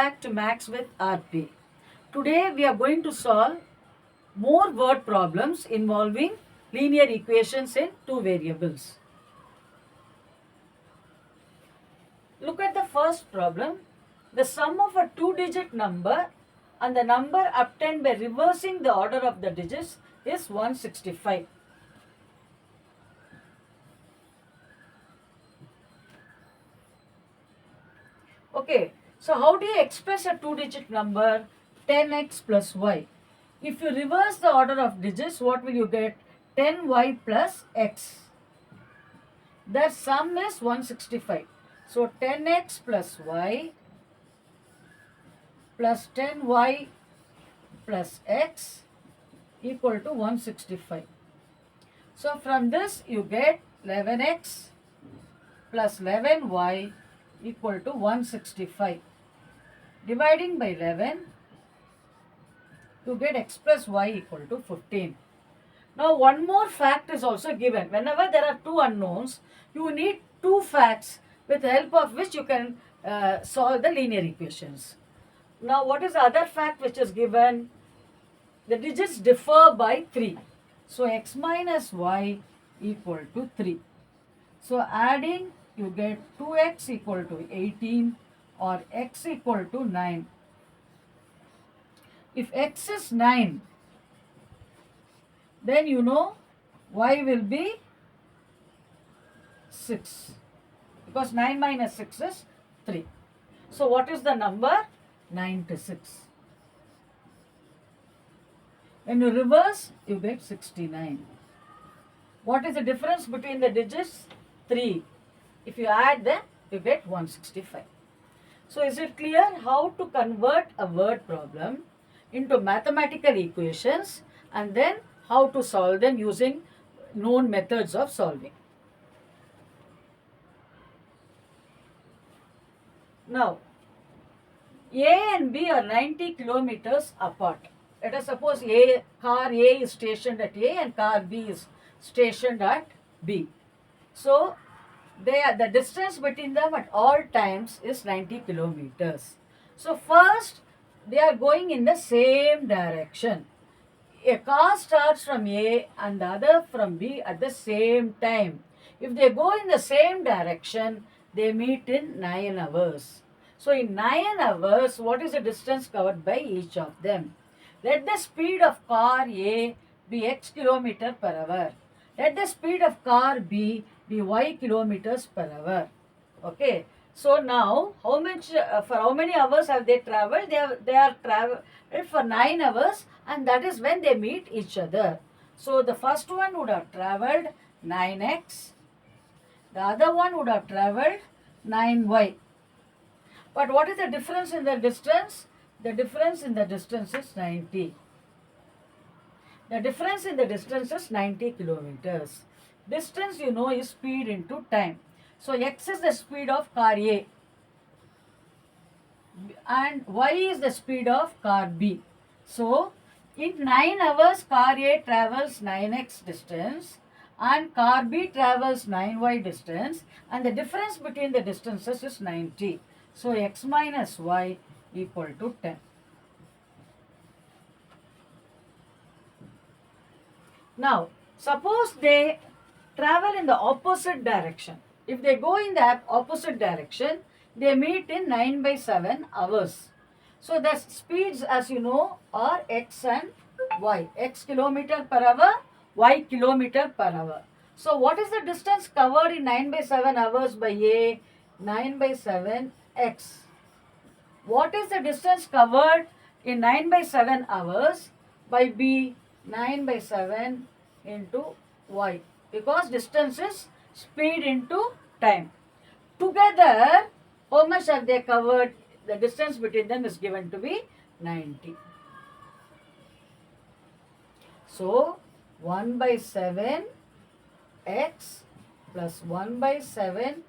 back to Max with RP. Today we are going to solve more word problems involving linear equations in two variables. Look at the first problem. The sum of a two-digit number and the number obtained by reversing the order of the digits is 165. Okay, so how do you express a two-digit number? 10x plus y. If you reverse the order of digits, what will you get? 10y plus x. Their sum is 165. So 10x plus y plus 10y plus x equal to 165. So from this you get 11x plus 11y equal to 165. Dividing by 11, you get x plus y equal to 15. Now one more fact is also given. Whenever there are two unknowns, you need two facts with the help of which you can solve the linear equations. Now what is the other fact which is given? The digits differ by 3. So x minus y equal to 3. So adding, you get 2x equal to 18 or x equal to 9. If x is 9, then you know y will be 6, because 9 minus 6 is 3. So what is the number? 96. When you reverse, you get 69. What is the difference between the digits? 3. If you add them, you get 165. So is it clear how to convert a word problem into mathematical equations and then how to solve them using known methods of solving? Now, A and B are 90 kilometers apart. Let us suppose car A is stationed at A and car B is stationed at B. So, the distance between them at all times is 90 kilometers. So, first they are going in the same direction. A car starts from A and the other from B at the same time. If they go in the same direction, they meet in 9 hours. So in 9 hours, what is the distance covered by each of them? Let the speed of car A be x kilometer per hour. Let the speed of car B be y kilometers per hour. Okay. So now, for how many hours have they traveled? They are traveled for 9 hours, and that is when they meet each other. So the first one would have traveled 9x. The other one would have traveled 9y. But what is the difference in the distance? The difference in the distance is 90. The difference in the distance is 90 kilometers. Distance, you know, is speed into time. So x is the speed of car A and y is the speed of car B. So in 9 hours, car A travels 9x distance and car B travels 9y distance, and the difference between the distances is 90. So x minus y equal to 10. Now, suppose they travel in the opposite direction. If they go in the opposite direction, they meet in 9 by 7 hours. So the speeds, as you know, are x and y. X kilometer per hour, y kilometer per hour. So what is the distance covered in 9 by 7 hours by A? 9 by 7 x. What is the distance covered in 9 by 7 hours by B? 9 by 7 into y, because distance is speed into time. Together, how much have they covered? The distance between them is given to be 90. So, 1 by 7 x plus 1 by 7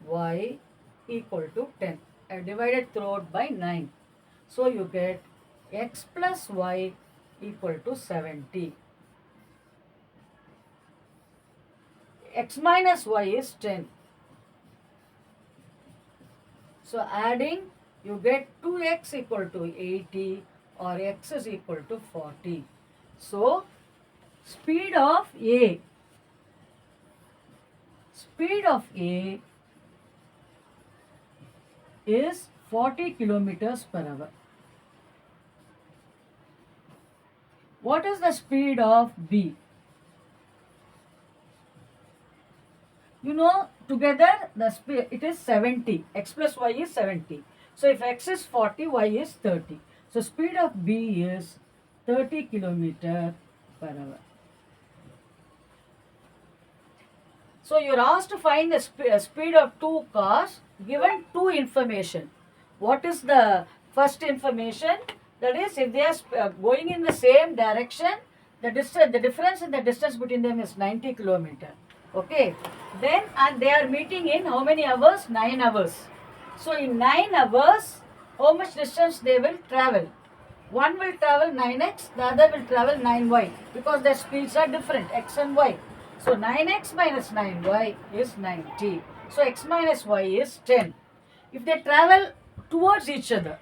y equal to 10. I divided throughout by 9. So, you get x plus y equal to 70. X minus y is 10. So adding You get 2x equal to 80 or x is equal to 40. So, speed of A is 40 kilometers per hour. What is the speed of B? You know, together the speed, it is 70. X plus y is 70. So if x is 40, y is 30. So speed of B is 30 kilometer per hour. So you're asked to find the speed of two cars given two information. What is the first information? That is, if they are going in the same direction, the difference in the distance between them is 90 kilometer. Okay. Then, and they are meeting in how many hours? 9 hours. So in 9 hours, how much distance they will travel? One will travel 9x, the other will travel 9y, because their speeds are different, x and y. So 9x minus 9y is 90. So x minus y is 10. If they travel towards each other,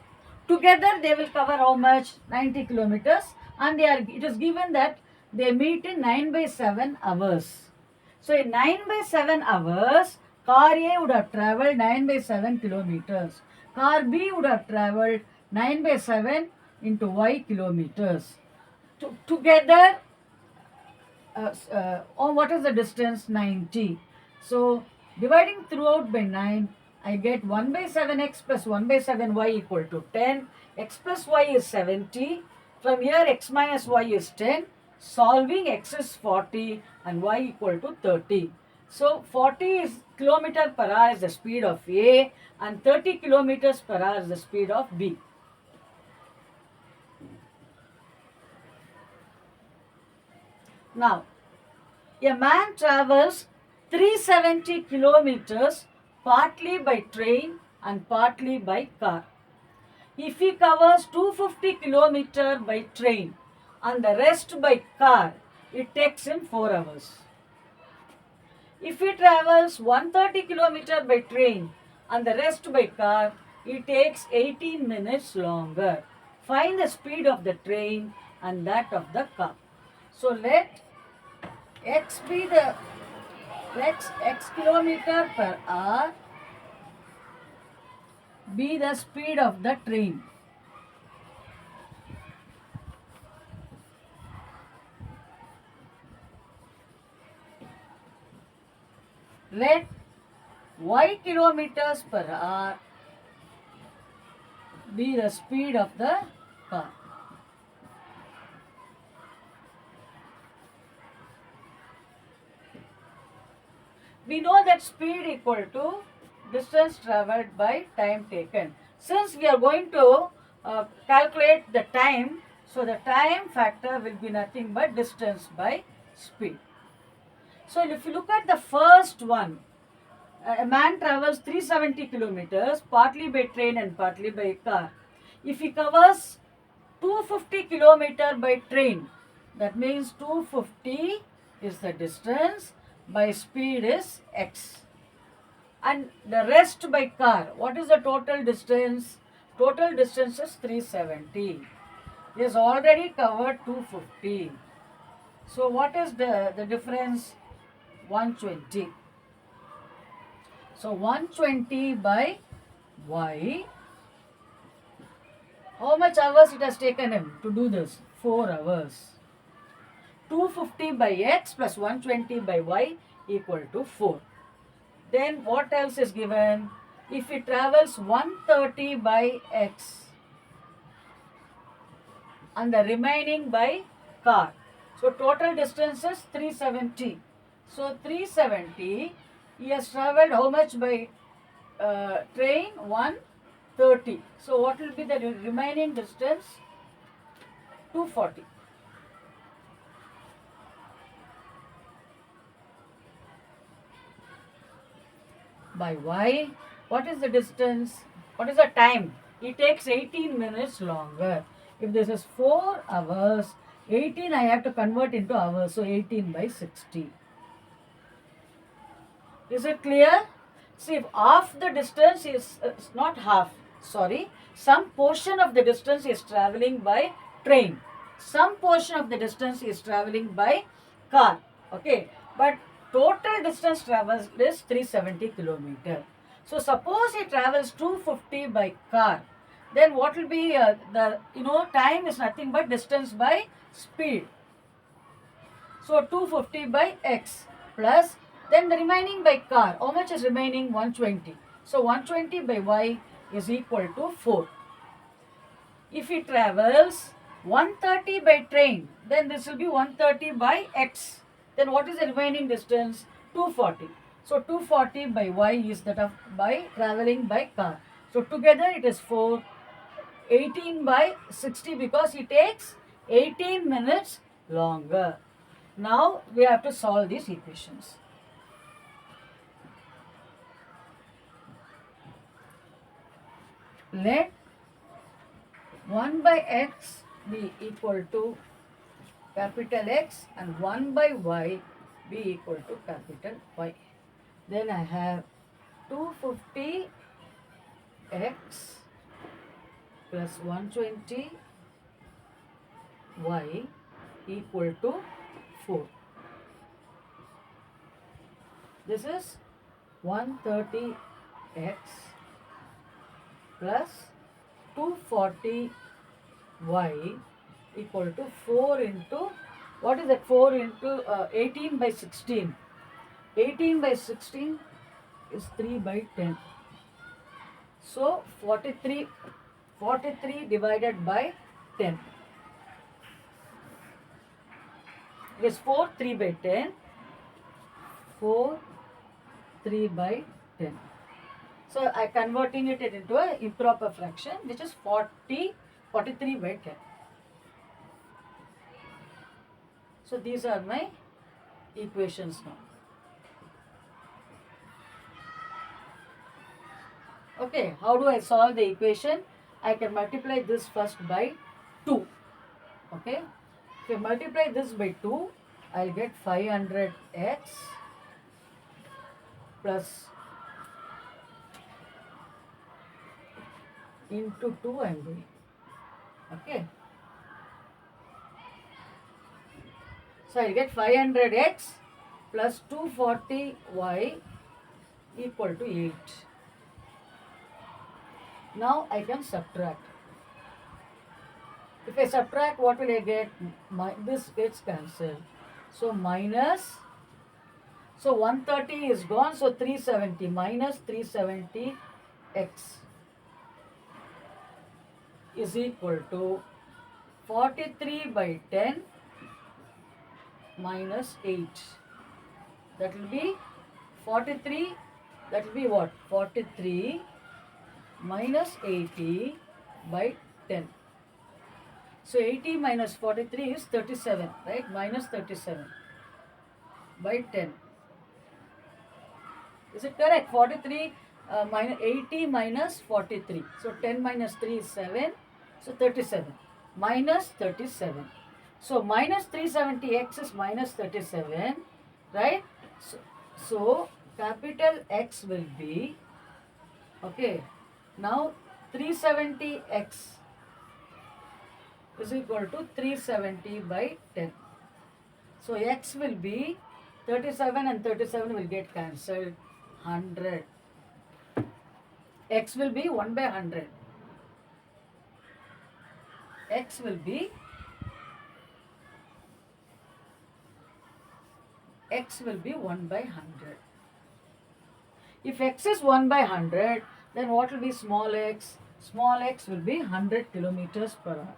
together they will cover how much? 90 kilometers, and it is given that they meet in 9/7 hours. So in 9/7 hours, car A would have traveled 9/7 kilometers. Car B would have traveled 9/7 into y kilometers. Together, what is the distance? 90. So dividing throughout by 9, I get 1/7x plus 1/7y equal to 10. X plus y is 70. From here, x minus y is 10. Solving, x is 40 and y equal to 30. So 40 is kilometer per hour is the speed of A and 30 kilometers per hour is the speed of B. Now, a man travels 370 kilometers partly by train and partly by car. If he covers 250 kilometers by train and the rest by car, it takes him 4 hours. If he travels 130 kilometers by train and the rest by car, it takes 18 minutes longer. Find the speed of the train and that of the car. So let x be the x kilometer per hour be the speed of the train. Let y kilometers per hour be the speed of the car. We know that speed equal to distance travelled by time taken. Since we are going to calculate the time, so the time factor will be nothing but distance by speed. So if you look at the first one, a man travels 370 kilometers partly by train and partly by car. If he covers 250 kilometers by train, that means 250 is the distance, by speed is x. And the rest by car, what is the total distance? Total distance is 370. He has already covered 250. So what is the difference? 120. So 120 by y. How much hours it has taken him to do this? 4 hours. 250 by x plus 120 by y equal to 4. Then what else is given? If he travels 130 by x and the remaining by car. So total distance is 370. So 370, he has travelled how much by train? 130. So what will be the remaining distance? 240. By y, what is the distance? What is the time? It takes 18 minutes longer. If this is 4 hours, 18 I have to convert into hours. So 18 by 60. Is it clear? See, if half the distance is not half. some portion of the distance is traveling by train. Some portion of the distance is traveling by car. Okay, but total distance traveled is 370 kilometer. So suppose he travels 250 by car, then what will be the time is nothing but distance by speed. So 250 by x plus, then the remaining by car. How much is remaining? 120. So 120 by y is equal to 4. If he travels 130 by train, then this will be 130 by x. Then what is the remaining distance? 240. So 240 by y is that of by traveling by car. So together it is 4. 18 by 60 because it takes 18 minutes longer. Now we have to solve these equations. Let 1 by x be equal to capital X and 1 by y be equal to capital Y. Then I have 250 x plus 120 y equal to 4. This is 130 x plus 240 y equal to 4 into, what is that, 4 into 18 by 16. 18 by 16 is 3 by 10. So 43 divided by 10. It is 4 3 by 10. 4 3 by 10. So I converting it into an improper fraction, which is 43 by 10. So these are my equations now. Okay, how do I solve the equation? I can multiply this first by 2. Okay, if I multiply this by 2, I'll get 500x plus into 2 I'm doing. Okay, so I'll get 500x plus 240y equal to 8. Now I can subtract. If I subtract, what will I get? This gets cancelled. So minus, so 130 is gone, so 370 minus 370x is equal to 43 by 10 minus 8. That will be 43, that will be what? 43 minus 80 by 10. So 80 minus 43 is 37, right? Minus 37 by 10. Is it correct? 43 minus 80 minus 43. So 10 minus 3 is 7. So 37. Minus 37. So minus 370x is minus 37, right? So capital X will be, okay, now 370x is equal to 370 by 10. So x will be 37 and 37 will get cancelled, 100. X will be 1 by 100. X will be 1 by 100. If x is 1 by 100, then what will be small x? Small x will be 100 kilometers per hour.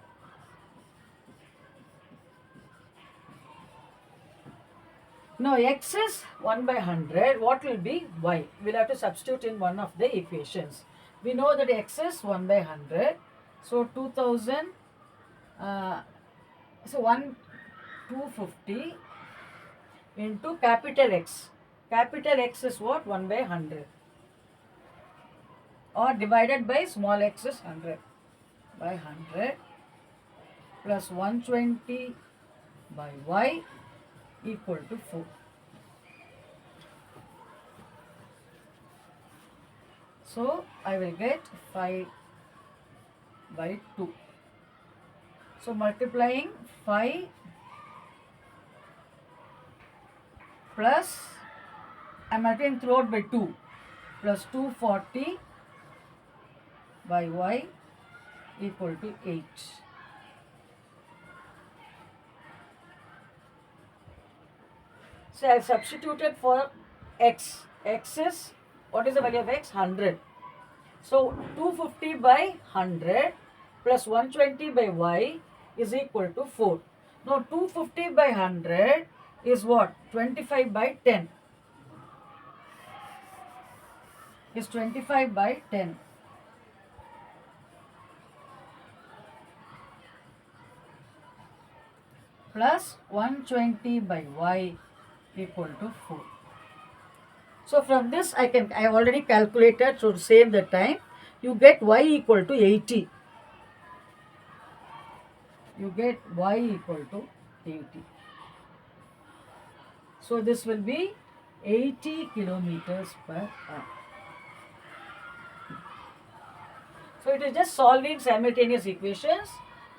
Now x is 1 by 100, what will be y? We will have to substitute in one of the equations. We know that x is 1 by 100. So 2000, so 250 into capital X. Capital X is what? 1 by 100. Or divided by small x is 100 by 100 plus 120 by y equal to 4. So I will get 5 by 2. So multiplying 5 plus, I am multiplying throughout by 2 plus 240 by y equal to 8. So I have substituted for x. X is, what is the value of x? 100. So 250 by 100 plus 120 by y is equal to 4. Now 250 by 100 is what? 25 by 10. Is 25 by 10. Plus 120 by y equal to 4. So from this I have already calculated, so save the time. You get y equal to 80. You get y equal to 80. So this will be 80 kilometers per hour. So it is just solving simultaneous equations.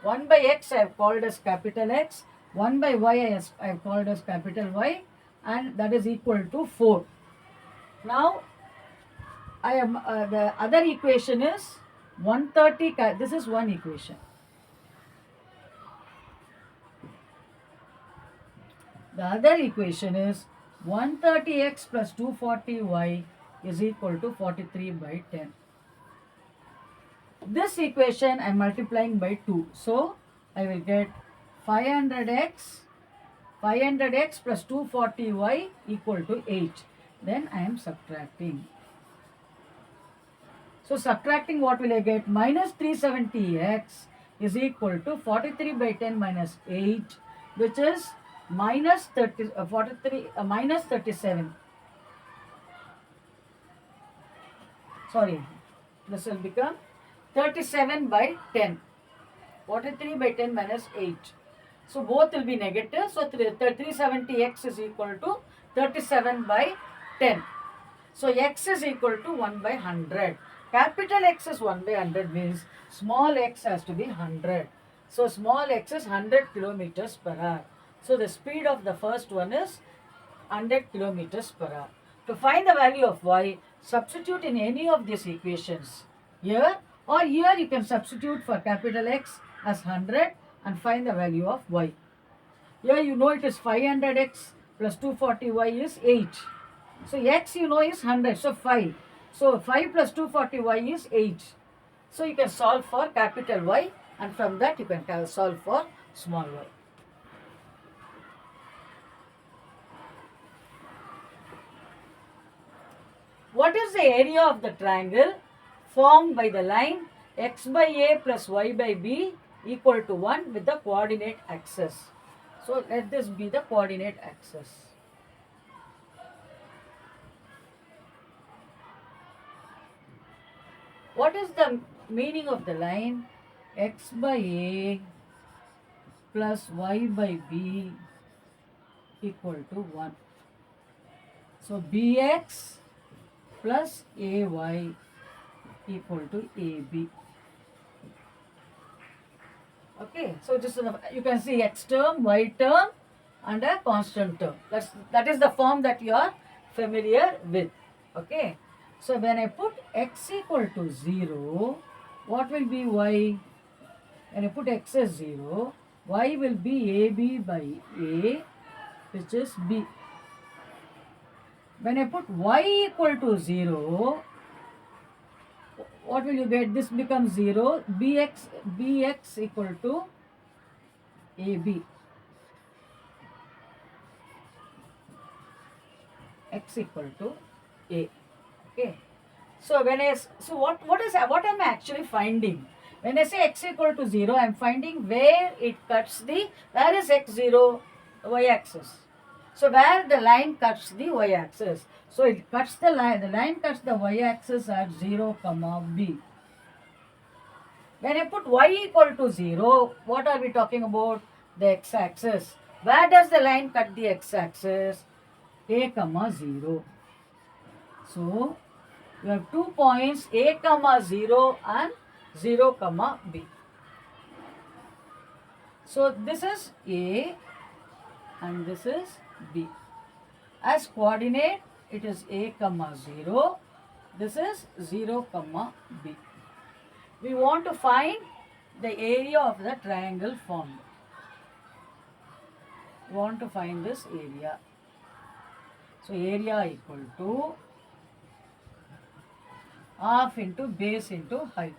1 by x I have called as capital X, 1 by y I have called as capital Y, and that is equal to 4. Now I am the other equation is 130. This is one equation. The other equation is 130x plus 240y is equal to 43 by 10. This equation I am multiplying by 2. So I will get 500x plus 240y equal to 8. Then I am subtracting. So subtracting, what will I get? Minus 370x is equal to 43 by 10 minus 8, which is minus 37. Sorry, this will become 37 by 10. 43 by 10 minus 8. So both will be negative. So 370x is equal to 37 by 10. So x is equal to 1 by 100. Capital X is 1 by 100 means small x has to be 100. So small x is 100 kilometers per hour. So the speed of the first one is 100 kilometers per hour. To find the value of y, substitute in any of these equations. Here or here you can substitute for capital X as 100 and find the value of y. Here you know it is 500x plus 240y is 8. So x you know is 100, so 5. So 5 plus 240y is 8. So you can solve for capital Y, and from that you can solve for small y. What is the area of the triangle formed by the line x by a plus y by b equal to 1 with the coordinate axis? So let this be the coordinate axis. What is the meaning of the line x by a plus y by b equal to 1? So bx plus ay equal to ab. Okay, so just you can see x term, y term and a constant term. That is the form that you are familiar with. Okay. So when I put x equal to 0, what will be y? When I put x as 0, y will be ab by a, which is b. When I put y equal to 0, what will you get? This becomes 0, bx equal to ab. X equal to a. Okay. So what am I actually finding? When I say x equal to 0, I am finding where it cuts where is x0? Y axis. So where the line cuts the y axis. So it cuts the line cuts the y axis at 0, b. When I put y equal to 0, what are we talking about? The x axis. Where does the line cut the x axis? A, 0. So you have 2 points A, 0 and 0, b. So this is A and this is B. As coordinate, it is A comma 0. This is 0 comma B. We want to find the area of the triangle formed. We want to find this area. So area equal to half into base into height.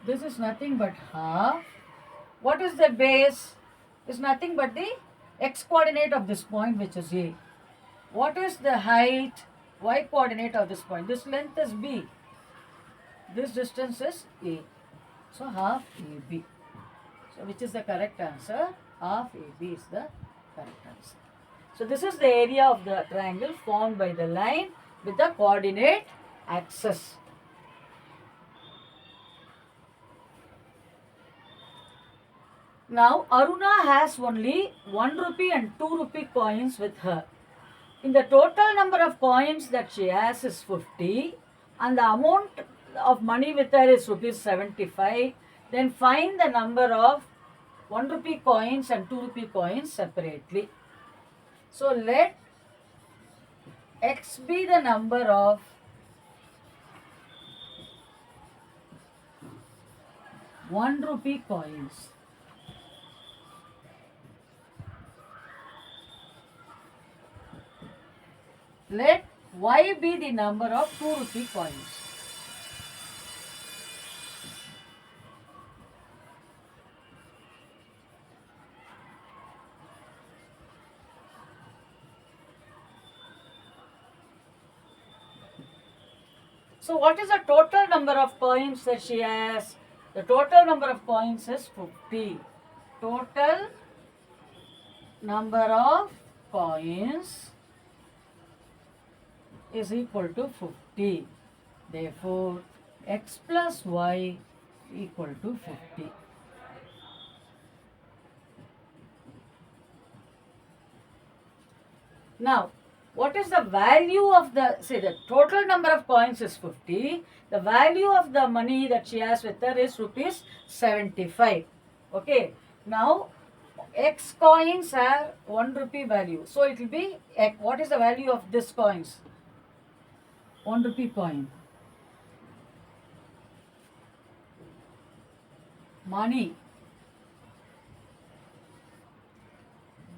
This is nothing but half. What is the base? Is nothing but the x coordinate of this point, which is A. What is the height? Y coordinate of this point. This length is B. This distance is A. So half AB. So which is the correct answer? Half AB is the correct answer. So this is the area of the triangle formed by the line with the coordinate axis. Now Aruna has only 1 rupee and 2 rupee coins with her. In the total number of coins that she has is 50 and the amount of money with her is rupees 75. Then find the number of 1 rupee coins and 2 rupee coins separately. So let x be the number of ₹1 coins. Let y be the number of 2 rupee coins. So what is the total number of coins that she has? The total number of coins is 50. Total number of coins is equal to 50. Therefore, x plus y equal to 50. Now, what is the value of the, say the total number of coins is 50. The value of the money that she has with her is rupees 75. Okay. Now, x coins have 1 rupee value. So, it will be, what is the value of this coins? 1 rupee coin. Money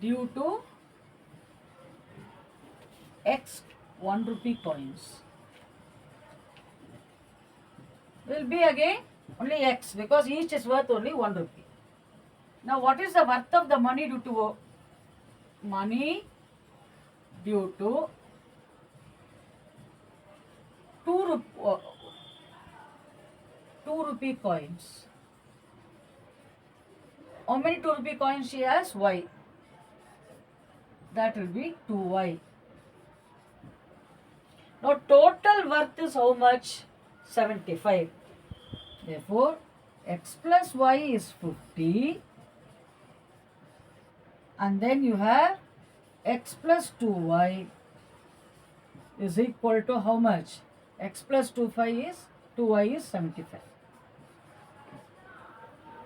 due to x 1 rupee coins will be again only x because each is worth only 1 rupee. Now what is the worth of the money due to 2 rupee coins? How many 2 rupee coins she has? Y. That will be 2y. Now total worth is how much? 75. Therefore, x plus y is 50. And then you have x plus 2y is equal to how much? X plus 2y is 75.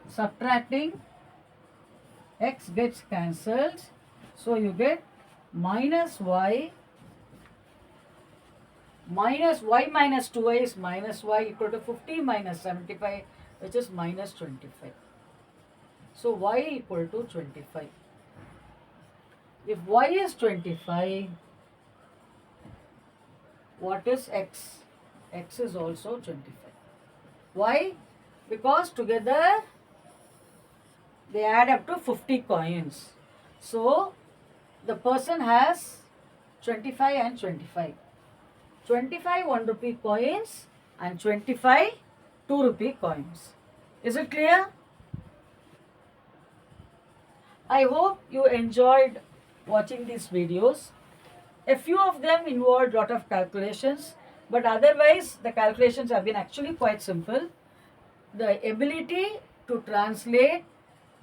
Subtracting, x gets cancelled. So you get minus y minus 2y is minus y equal to 50 minus 75, which is minus 25. So y equal to 25. If y is 25, what is x? X is also 25. Why? Because together they add up to 50 coins. So the person has 25 and 25. 25 1 rupee coins and 25 2 rupee coins. Is it clear? I hope you enjoyed watching these videos. A few of them involved lot of calculations, but otherwise the calculations have been actually quite simple. The ability to translate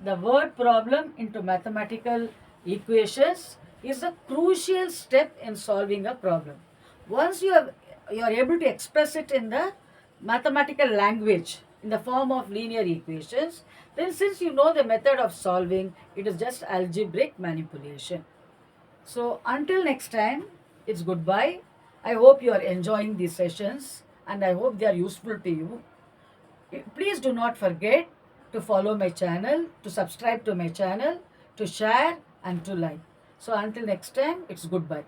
the word problem into mathematical equations is a crucial step in solving a problem. Once you are able to express it in the mathematical language, in the form of linear equations, then since you know the method of solving, it is just algebraic manipulation. So until next time, it's goodbye. I hope you are enjoying these sessions and I hope they are useful to you. Please do not forget to follow my channel, to subscribe to my channel, to share and to like. So until next time, it's goodbye.